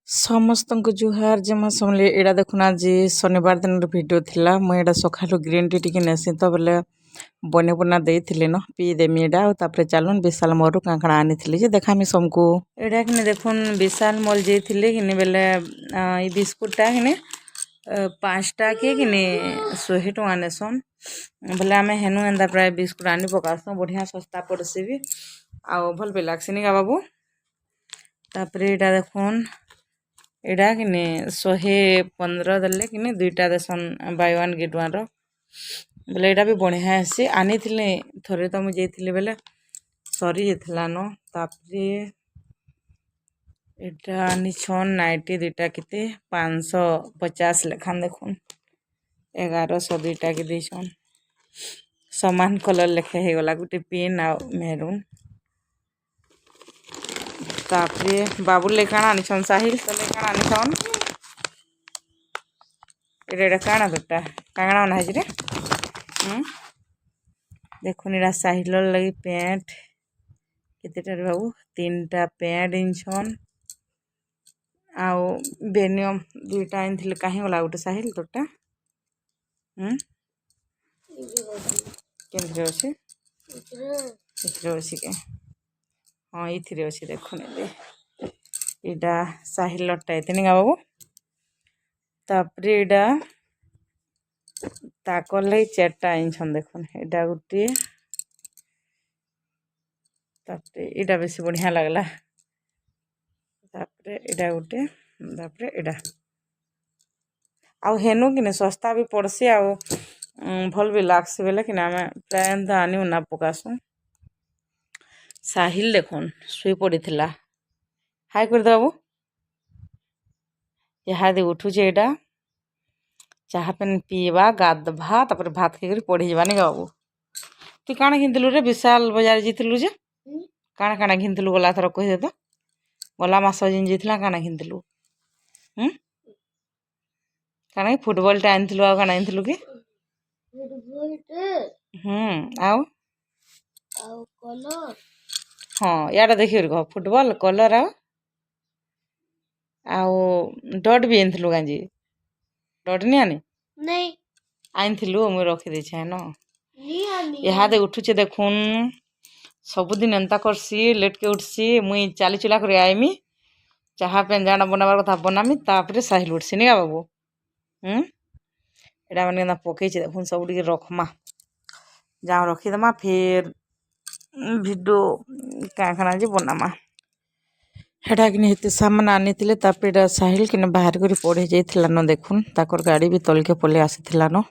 ସମସ୍ତଙ୍କୁ ଜୁହାର ଯେମା ସମଲେ ଏଇଟା ଦେଖୁନା ଯେ ଶନିବାର ଦିନର ଭିଡ଼ିଓ ଥିଲା ମୁଁ ଏଇଟା ସକାଳୁ ଗ୍ରୀନ୍ ଟି ଟିକେ ନେସି ତ ବୋଲେ ବନେଇ ବନା ଦେଇଥିଲି ନ ପିଇଦେମି ଏଇଟା ଆଉ ତାପରେ ଚାଲୁନ୍ ବିଶାଲ ମରୁ କାଁ କାଣା ଆଣିଥିଲି ଯେ ଦେખાମି ସମକୁ ଏଇଟା କିନି ଦେଖୁନ୍ ବିଶାଲ ମଲ୍ ଯାଇଥିଲି କିନି ବେଲେ ଇ ବିସ୍କୁଟଟା କିନି 5ଟା କିନି 100 ଟଙ୍କା ନେସନ୍ ବୋଲେ ଆମେ ହେନୁ ଏନ୍ତା ପ୍ରାୟ ବିସ୍କୁଟ ଆଣି ପକାସୁଁ ବଢ଼ିଆ ଶସ୍ତା ପଡ଼ସି ବି ଆଉ ଭଲ ବି ଲାଗ୍ସି ନିକା ବାବୁ ତାପରେ ଏଇଟା ଦେଖୁନ୍ ଏଇଟା କିନି 115 ଦେଲେ କିନି 2ଟା ଦେସନ୍ ବାଇ ୱାନ୍ ଗେଟ୍ ୱାନ୍ର ବୋଲେ ଏଇଟା ବି ବଢ଼ିଆ ଆସି ଆଣିଥିଲି ଥରେ ତ ମୁଁ ଯାଇଥିଲି ବେଲେ ସରି ଯାଇଥିଲା ନ ତାପରେ ଏଇଟା ଆନିଛନ୍ ନାଇଟି 2ଟା କେତେ 550 ଲେଖାନ୍ ଦେଖୁନ୍ 1100 2ଟା କେ ଦେଇଛନ୍ ସମାନ କଲର୍ ଲେଖା ହେଇଗଲା ଗୋଟେ ପିନ୍ ଆଉ ମେରୁନ୍ तापरे बाबू ले काना आनिछन साहिल तले काना आनिछन एटा काना दुटा काना ना हजरे देखुन एटा साहिल लगी पैंट केतेटा रे बाबू 3टा पैंट इनछन आउ बेनियम 2टा आनिथिले काहे वाला गोटे साहिल दुटा केनरे अछि के हाँ इथिरे अछि देखुन एटा साहिल लट्टा एतनी गा बाबू तापरे एटा ताकर लई 4टा इनछन देखुन एटा गुटे तापरे एटा बेसी बढ़िया लागला तापरे एटा गुटे तापरे एटा आउ हेनु किने सस्ता भी पड़सी आउ भल भी लागसी बेले किने आमे प्राय एंता आनी उना पकासु साहिल देखुन सुई पड़ीथिला हाय कर बाबू इहादे उठुचे एटा चाहा पेन पीवा गाधवा तापर भात खाइकर पढ़ी जावा नि बाबू तू काना घिनथिलु रे विशाल बाजार जिथिलु जे काना काना घिनथिलु गला थर कहि दे तो गला मास जिन जिथिला काना घिनथिलु काना फुटबॉल टा आनथिलु आ काना आनथिलु कि आउ कलर हाँ याडा देखिर कह फुटबॉल कलर आउ डट भी आनथिलु गांजी डट नि आनी नहीं आनथिलु मु रखि दे छै न इहादे उठुचे देखुन सबुदिन एंता करसी लेट के उठसी मुई चाली चुला करे आइमी चाहा पेन जाना बनाबार कथा बनामी तापरे साहिल उठसी नि बाबू एटा माने ना पके छै देखुन सब टिके रखमा जा रखि दमा फिर वीडियो का खाना जे बनामा हेटा कि हेते सामान आनिथिले तापरे साहिल किने बाहर करी पढ़े जाइथिला न देखुन ताकर गाड़ी भी तलके पले आसीथिला न